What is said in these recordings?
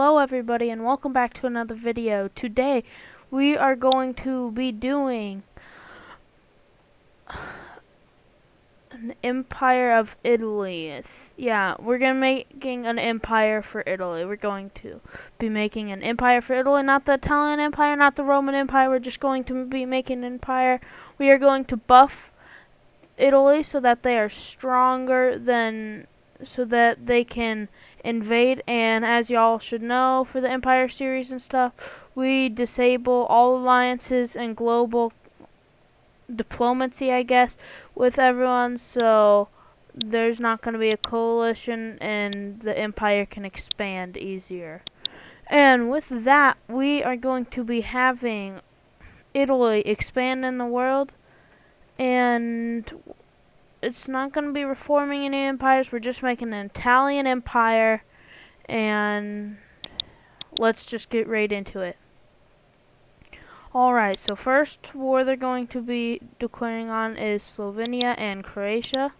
Hello everybody and welcome back to another video. Today we are going to be doing an Empire of Italy. Yeah, we're gonna making an empire for Italy. We're going to be making an empire for Italy, not the Italian Empire, not the Roman Empire. We're just going to be making an empire. We are going to buff Italy so that they are stronger than so that they can invade. And as y'all should know, for the Empire series and stuff, we disable all alliances and global diplomacy, I guess, with everyone, so there's not going to be a coalition and the empire can expand easier. And with that, we are going to be having Italy expand in the world, and it's not going to be reforming any empires. We're just making an Italian empire, and let's just get right into it. Alright, so first war they're going to be declaring on is Slovenia and Croatia,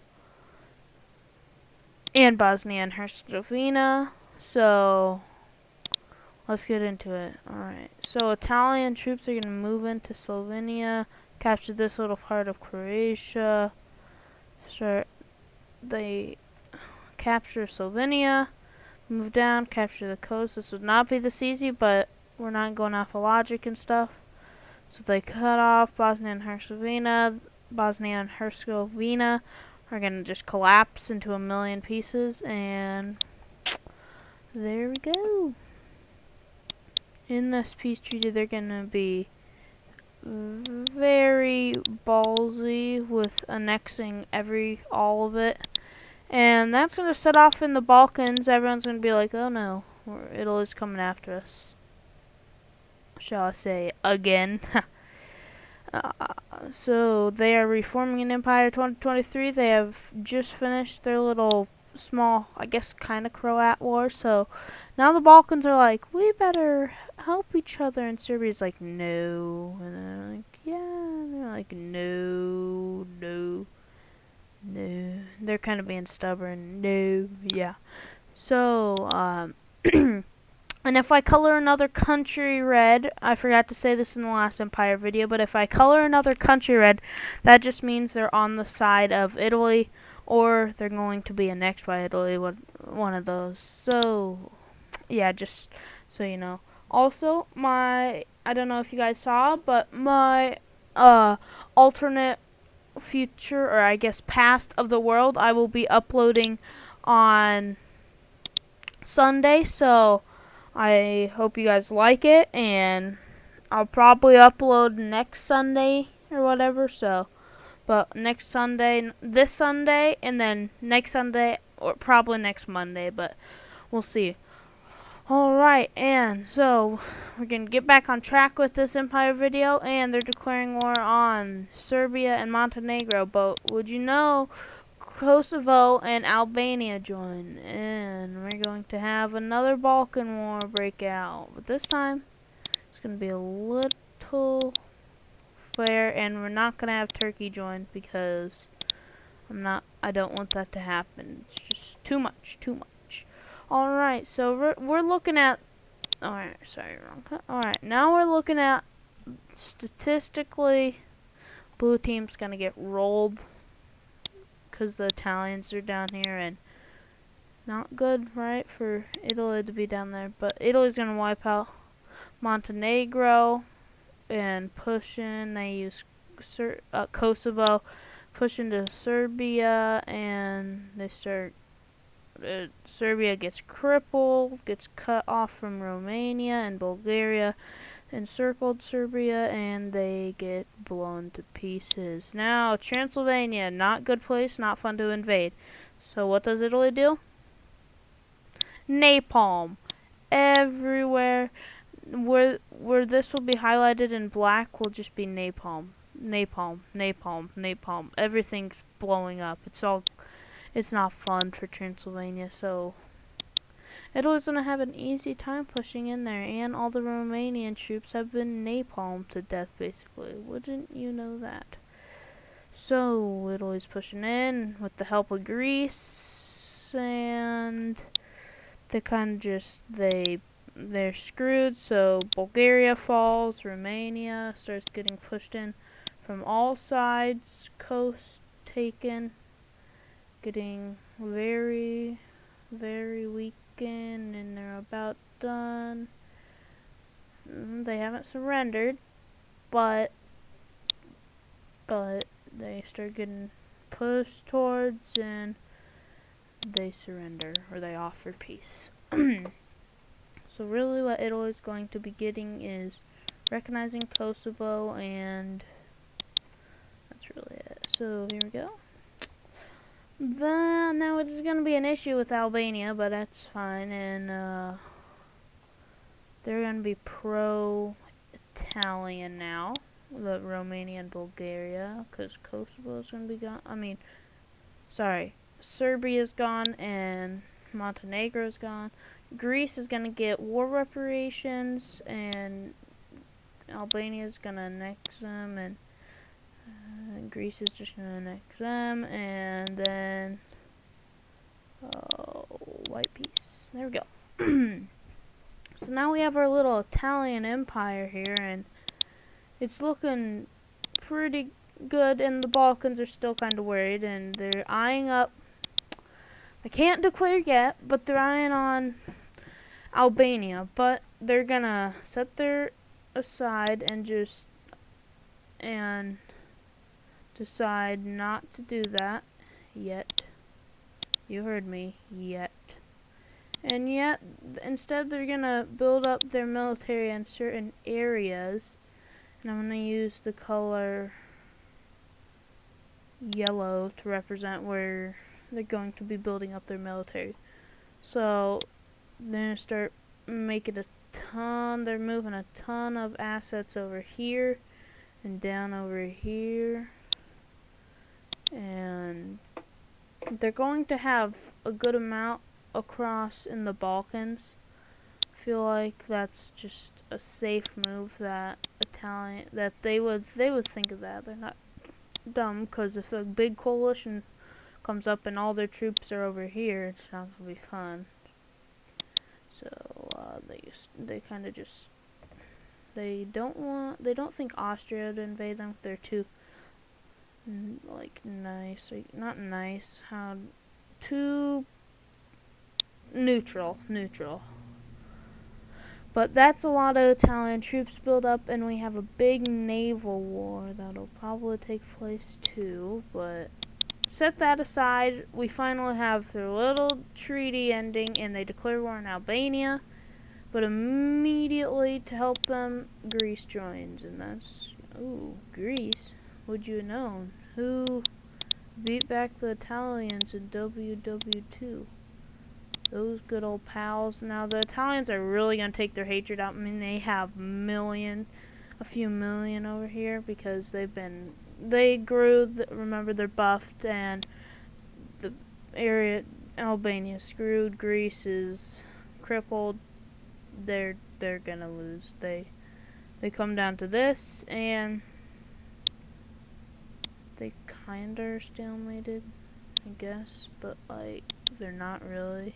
and Bosnia and Herzegovina. So let's get into it. Alright, so Italian troops are going to move into Slovenia, capture this little part of Croatia. They capture Slovenia, move down, capture the coast. This would not be this easy, but we're not going off of logic and stuff. So they cut off Bosnia and Herzegovina. Bosnia and Herzegovina are going to just collapse into a million pieces, and there we go. In this peace treaty, they're going to be very ballsy with annexing all of it. And that's going to set off in the Balkans. Everyone's going to be like, oh no, Italy's coming after us. Shall I say, again. So they are reforming an empire 2023. They have just finished their little small, I guess, kind of Croat war. So now the Balkans are like, we better help each other. And Serbia's like, no. And they're like, yeah. And they're like, no, no, no. They're kind of being stubborn. No, yeah. So, and if I color another country red, I forgot to say this in the last Empire video, but if I color another country red, that just means they're on the side of Italy, or they're going to be annexed by Italy, one of those. So, yeah, just so you know. Also, I don't know if you guys saw, but my alternate future, or I guess past of the world, I will be uploading on Sunday, so I hope you guys like it, and I'll probably upload next Sunday or whatever, so, but next Sunday, this Sunday, and then next Sunday, or probably next Monday, but we'll see. Alright, and so, we're going to get back on track with this Empire video, and they're declaring war on Serbia and Montenegro, but would you know, Kosovo and Albania join, and we're going to have another Balkan war break out, but this time it's going to be a little fair, and we're not going to have Turkey join because I don't want that to happen. It's just too much. Alright, so we're looking at, alright, sorry, wrong cut. Alright, now we're looking at, statistically, blue team's going to get rolled because the Italians are down here, and not good, right, for Italy to be down there. But Italy's going to wipe out Montenegro and push in. They use Kosovo, push into Serbia, and they start. Serbia gets crippled, gets cut off from Romania, and Bulgaria encircled Serbia, and they get blown to pieces. Now, Transylvania, not good place, not fun to invade. So what does Italy do? Napalm. Everywhere. Where this will be highlighted in black will just be napalm. Napalm. Everything's blowing up. It's not fun for Transylvania, so Italy's going to have an easy time pushing in there, and all the Romanian troops have been napalmed to death, basically. Wouldn't you know that? So, Italy's pushing in with the help of Greece, and they kind of just, they're screwed. So Bulgaria falls, Romania starts getting pushed in from all sides, coast taken, getting very, very weakened, and they're about done. They haven't surrendered, but they start getting pushed towards, and they surrender, or they offer peace. So really what Italy's going to be getting is recognizing Kosovo, and that's really it. So here we go. Then now it's going to be an issue with Albania, but that's fine, and they're going to be pro-Italian now, the Romania and Bulgaria, because Kosovo is going to be gone. Serbia's gone and Montenegro's gone. Greece is going to get war reparations, and Albania's going to annex them, and Greece is just going to annex them, and then white peace. There we go. So now we have our little Italian empire here, and it's looking pretty good, and the Balkans are still kind of worried, and they're eyeing up. I can't declare yet, but they're eyeing on Albania, but they're gonna set their aside and decide not to do that yet. You heard me, yet. And yet, instead they're gonna build up their military in certain areas, and I'm gonna use the color yellow to represent where they're going to be building up their military. So they're gonna start making they're moving a ton of assets over here and down over here, and they're going to have a good amount across in the Balkans. I feel like that's just a safe move that they would think of that. They're not dumb, because if a big coalition comes up and all their troops are over here, it's not gonna be fun. So they kind of just they don't think Austria would invade them. They're too not nice. Too neutral. But that's a lot of Italian troops build up, and we have a big naval war that'll probably take place too, but set that aside. We finally have their little treaty ending, and they declare war on Albania, but immediately to help them, Greece joins, and that's, Greece, would you have known? Who beat back the Italians in WW2? Those good old pals. Now the Italians are really going to take their hatred out. I mean, they have a few million over here, because they grew, remember, they're buffed, and the area, Albania screwed, Greece is crippled. They're gonna lose. They come down to this, and they kinda are stalemated, I guess, but like they're not really,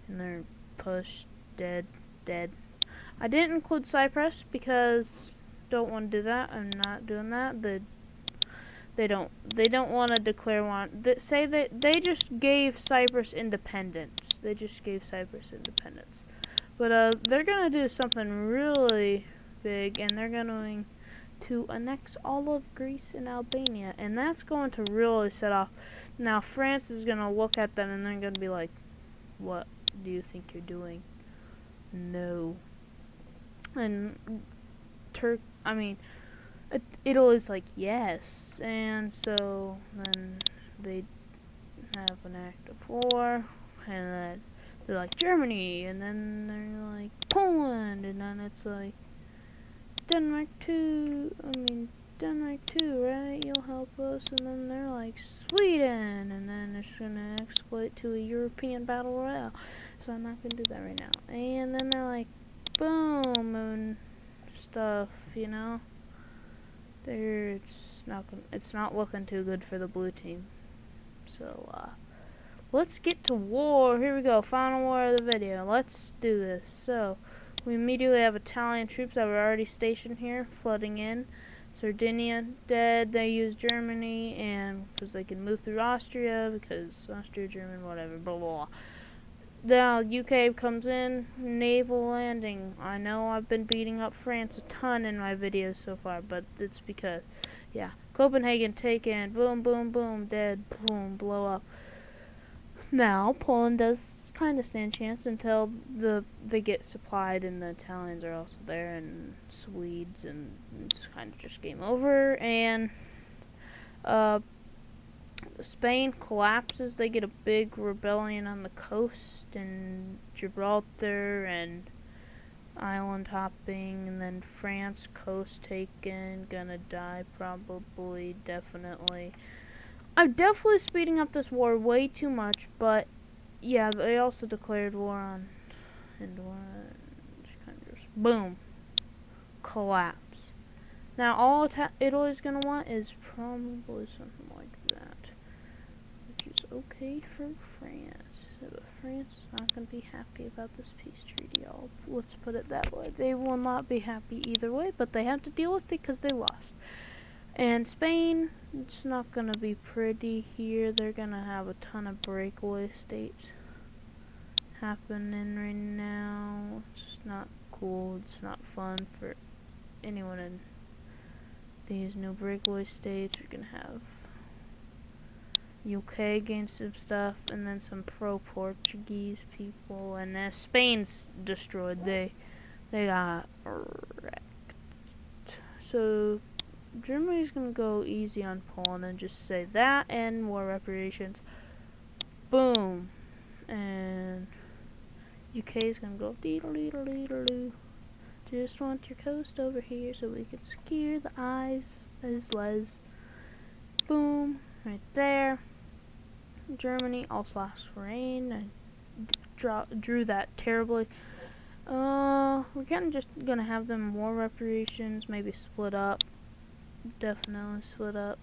and they're pushed, dead. I didn't include Cyprus because don't want to do that. I'm not doing that. They don't want to declare war. They just gave Cyprus independence. But they're gonna do something really big, and they're going to annex all of Greece and Albania, and that's going to really set off. Now France is gonna look at them, and they're gonna be like, "What do you think you're doing?" No. And Italy's like, yes, and so then they have an act of war, and then they're like Germany, and then they're like Poland, and then it's like Denmark too, right? You'll help us, and then they're like Sweden, and then it's gonna exploit to a European battle royale. So I'm not gonna do that right now. And then they're like, boom, and stuff, you know. It's not looking too good for the blue team. So let's get to war. Here we go, final war of the video. Let's do this. So, we immediately have Italian troops that were already stationed here, flooding in. Sardinia dead. They use Germany, and because they can move through Austria, because Austria, German, whatever, blah blah. Now UK comes in, naval landing. I know I've been beating up France a ton in my videos so far, but it's because, yeah, Copenhagen taken. Boom, boom, boom, dead. Boom, blow up. Now Poland does kind of stand a chance until they get supplied, and the Italians are also there, and Swedes, and it's kind of just game over. And Spain collapses. They get a big rebellion on the coast in Gibraltar and island hopping, and then France coast taken. Gonna die probably, definitely. I'm definitely speeding up this war way too much, but yeah, they also declared war on Indonesia. Kind of just boom, collapse. Now all Italy's gonna want is probably something like that, which is okay for France. But France is not gonna be happy about this peace treaty. Let's put it that way. They will not be happy either way, but they have to deal with it because they lost. And Spain, it's not going to be pretty here. They're going to have a ton of breakaway states happening right now. It's not cool. It's not fun for anyone in these new breakaway states. We're going to have UK gain some stuff, and then some pro-Portuguese people. And Spain's destroyed. They got wrecked. So Germany's gonna go easy on Poland and just say that and war reparations. Boom. And UK's gonna go dee-doo-dee-doo-dee-doo. Just want your coast over here so we can secure the eyes as les. Boom. Right there. Germany also lost rain. I drew that terribly. We're kind of just gonna have them war reparations, maybe split up. Definitely split up.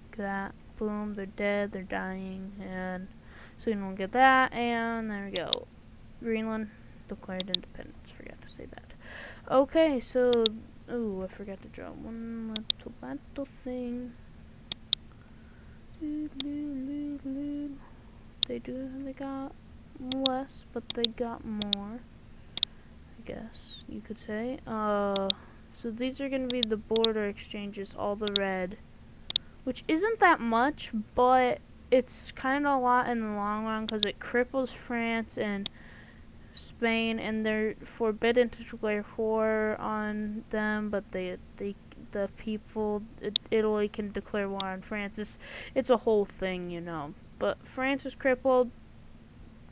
Look at that. Boom, they're dead, they're dying, and Sweden will get that, and there we go. Greenland declared independence. Forgot to say that. Okay, so, ooh, I forgot to draw one little battle thing. They got less, but they got more, I guess you could say. So these are going to be the border exchanges, all the red, which isn't that much, but it's kind of a lot in the long run because it cripples France and Spain, and they're forbidden to declare war on them, but the people, Italy can declare war on France. It's a whole thing, you know. But France is crippled,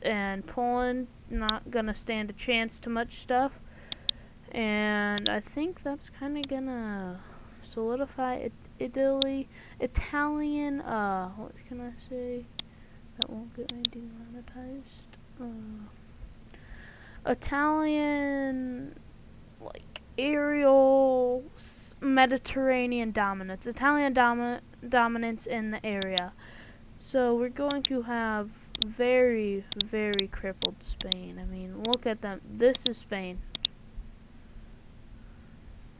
and Poland not going to stand a chance to much stuff. And I think that's kind of gonna solidify Italian, what can I say? That won't get me demonetized. Italian, like, aerial Mediterranean dominance. Italian dominance in the area. So we're going to have very, very crippled Spain. I mean, look at them. This is Spain.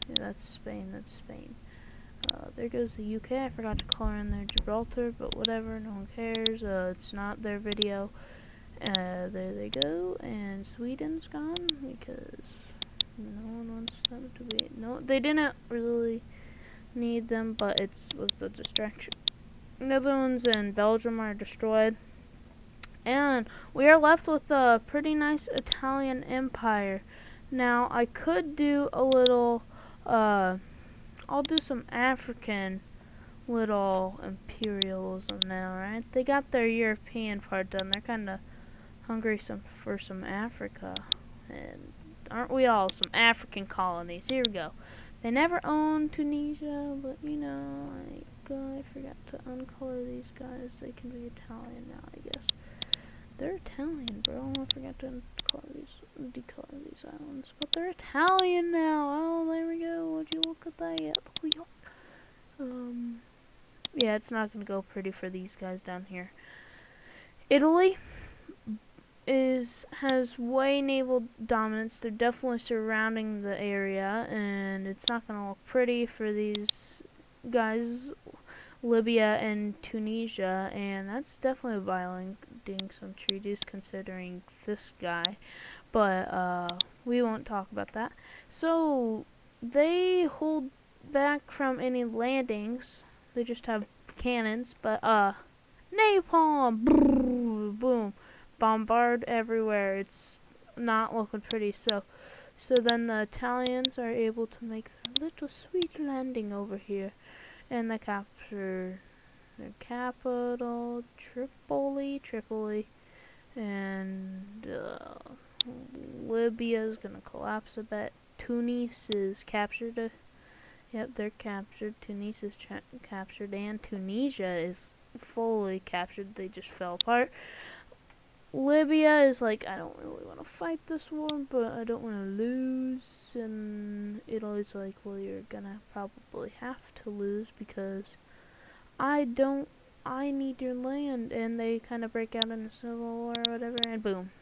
Yeah, that's Spain. There goes the UK. I forgot to color in there Gibraltar, but whatever, no one cares. It's not their video. There they go. And Sweden's gone because no one wants them to be. No, they didn't really need them, but it was the distraction. Netherlands and Belgium are destroyed. And we are left with a pretty nice Italian empire. Now, I could do a little, I'll do some African little imperialism now, right? They got their European part done. They're kind of hungry for some Africa. And aren't we all? Some African colonies. Here we go. They never owned Tunisia, but, you know, I forgot to uncolor these guys. They can be Italian now, I guess. They're Italian, bro. I forgot to decolor these islands. But they're Italian now. Oh, there we go. Would you look at that? Yeah, it's not gonna go pretty for these guys down here. Italy has way naval dominance. They're definitely surrounding the area, and it's not gonna look pretty for these guys, Libya and Tunisia, and that's definitely violating some treaties considering this guy. But we won't talk about that. So they hold back from any landings. They just have cannons, but napalm, brrr, boom, bombard everywhere. It's not looking pretty. So then the Italians are able to make their little sweet landing over here, and they capture their capital, Tripoli, and Libya's gonna collapse a bit. Tunis is captured. Yep, they're captured. Tunis is captured, and Tunisia is fully captured. They just fell apart. Libya is like, I don't really want to fight this war, but I don't want to lose. And Italy's like, well, you're gonna probably have to lose because I need your land. And they kind of break out in a civil war or whatever, and boom.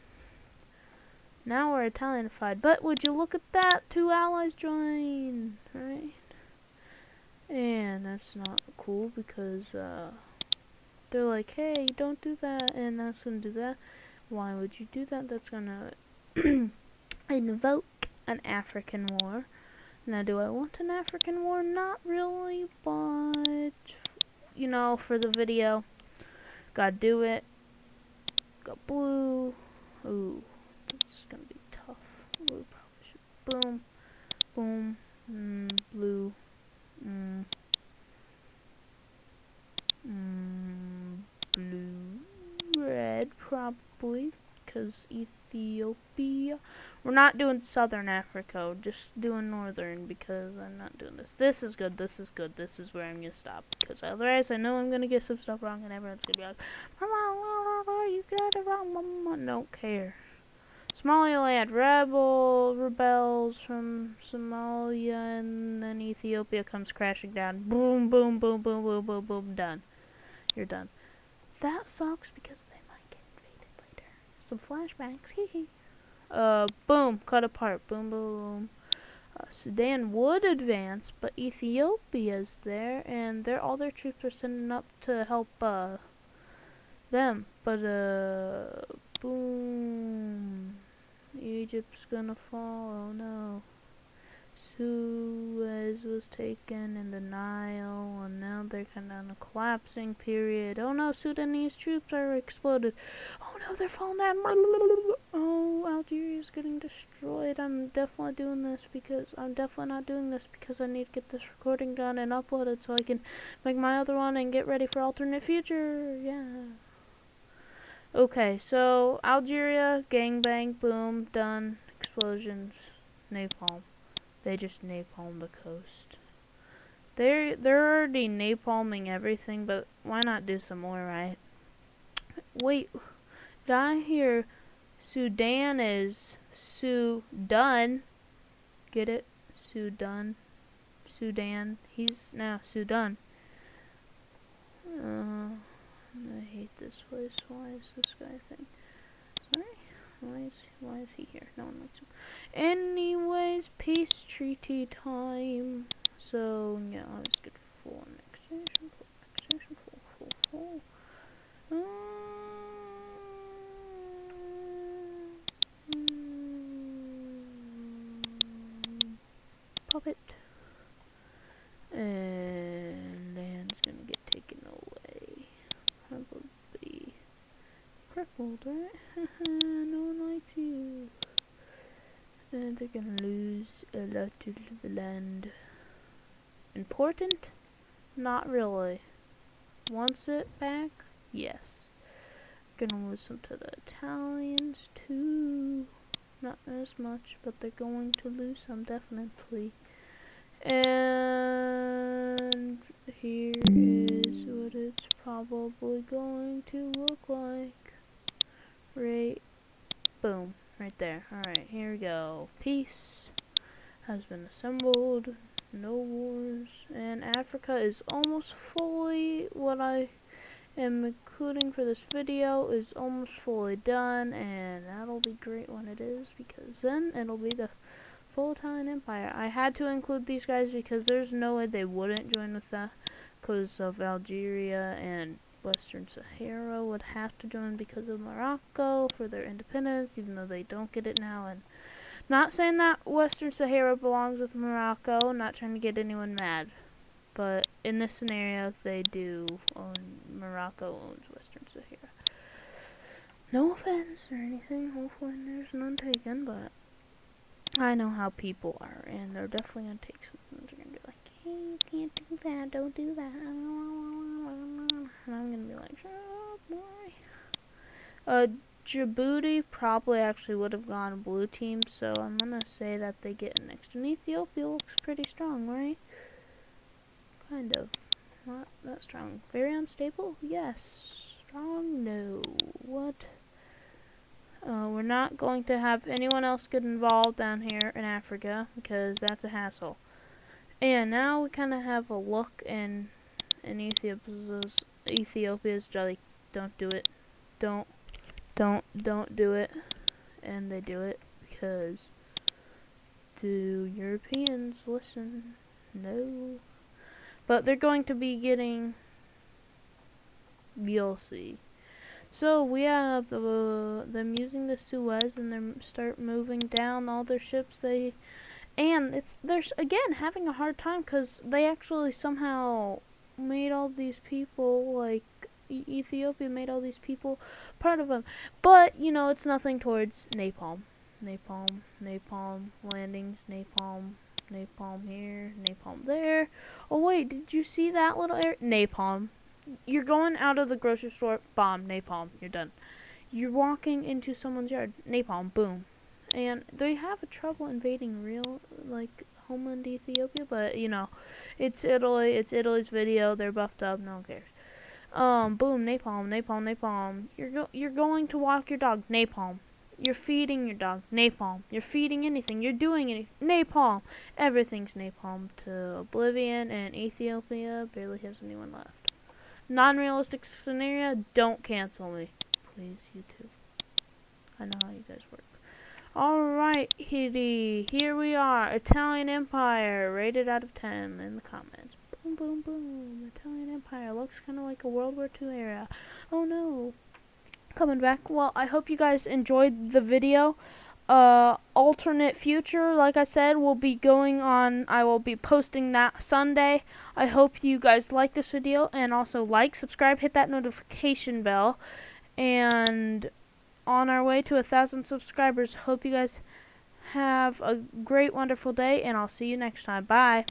Now we're Italianified. But would you look at that? 2 allies join, right? And that's not cool because they're like, hey, don't do that, and that's gonna do that. Why would you do that? That's gonna invoke an African war. Now, do I want an African war? Not really, but you know, for the video, gotta do it. Got blue. Ooh, that's gonna be tough. Blue probably should. Boom, boom, blue. Blue, red probably, because Ethiopia. We're not doing Southern Africa, we're just doing Northern because I'm not doing this. This is good, this is good, this is where I'm going to stop. Because otherwise I know I'm going to get some stuff wrong and everyone's going to be like, you got it wrong, mama. Don't care. Somaliland, rebels from Somalia, and then Ethiopia comes crashing down. Boom, boom, boom, boom, boom, boom, boom, done. You're done. That sucks because they might get invaded later. Some flashbacks, hee hee. Boom, cut apart. Boom, boom. Sudan would advance, but Ethiopia's there, and all their troops are sending up to help them. But boom, Egypt's gonna fall. Oh no. Suez was taken in the Nile, and now they're kind of in a collapsing period. Oh no, Sudanese troops are exploded. Oh no, they're falling down. Oh, Algeria's getting destroyed. I'm definitely not doing this because I need to get this recording done and uploaded so I can make my other one and get ready for alternate future. Yeah. Okay, so Algeria, gangbang, boom, done, explosions, napalm. They just napalm the coast. They're already napalming everything, but why not do some more, right? Wait, did I hear Sudan is Sudan? Get it? Sudan. He's now Sudan. I hate this place. Why is this guy thing? Sorry. Why is he here? No one likes him. Anyways, peace treaty time. So yeah, let's get full annexation, full. Puppet. And land's gonna get taken away. Probably crippled, right? No one likes you. And they're gonna lose a lot of the land. Important? Not really. Wants it back? Yes. Gonna lose some to the Italians too. Not as much, but they're going to lose some definitely. And here is what it's probably going to look like. Right, boom, right there. Alright, here we go. Peace has been assembled. No wars. And Africa is almost fully what I And the coding for this video is almost fully done, and that'll be great when it is, because then it'll be the full Italian Empire. I had to include these guys because there's no way they wouldn't join with that, because of Algeria and Western Sahara would have to join because of Morocco for their independence, even though they don't get it now. And not saying that Western Sahara belongs with Morocco, not trying to get anyone mad. But in this scenario, they do own, Morocco owns Western Sahara. No offense or anything, hopefully there's none taken, but I know how people are, and they're definitely going to take something. They're going to be like, hey, you can't do that, don't do that. And I'm going to be like, shut up, boy. Djibouti probably actually would have gone blue team, so I'm going to say that they get next. And Ethiopia looks pretty strong, right? Kind of. Not that strong. Very unstable? Yes. Strong? No. What? We're not going to have anyone else get involved down here in Africa because that's a hassle. And now we kind of have a look in Ethiopia's like, don't do it. Don't do it. And they do it because do Europeans listen? No. But they're going to be getting, you'll see. So we have them using the Suez, and they start moving down all their ships. And they're again having a hard time because they actually somehow made all these people, like Ethiopia made all these people part of them. But you know, it's nothing towards napalm, landings, napalm here, napalm there. Oh wait, did you see that little area? Napalm. You're going out of the grocery store, bomb, napalm, you're done. You're walking into someone's yard, napalm, boom. And they have a trouble invading real, like, homeland Ethiopia, but, you know, it's Italy, it's Italy's video, they're buffed up, no one cares. Boom, napalm. You're going to walk your dog, napalm. You're feeding your dog, napalm. You're feeding anything, you're doing anything, napalm. Everything's napalm to oblivion, and Ethiopia barely has anyone left. Non-realistic scenario, don't cancel me. Please, YouTube. I know how you guys work. Alright, here we are. Italian Empire, rated out of 10 in the comments. Boom, boom, boom. Italian Empire looks kind of like a World War II era. Oh no. Coming back. Well, I hope you guys enjoyed the video. Alternate future, like I said, will be going on. I will be posting that Sunday. I hope you guys like this video, and also like, subscribe, hit that notification bell, and on our way to 1,000 subscribers. Hope you guys have a great, wonderful day, and I'll see you next time. Bye.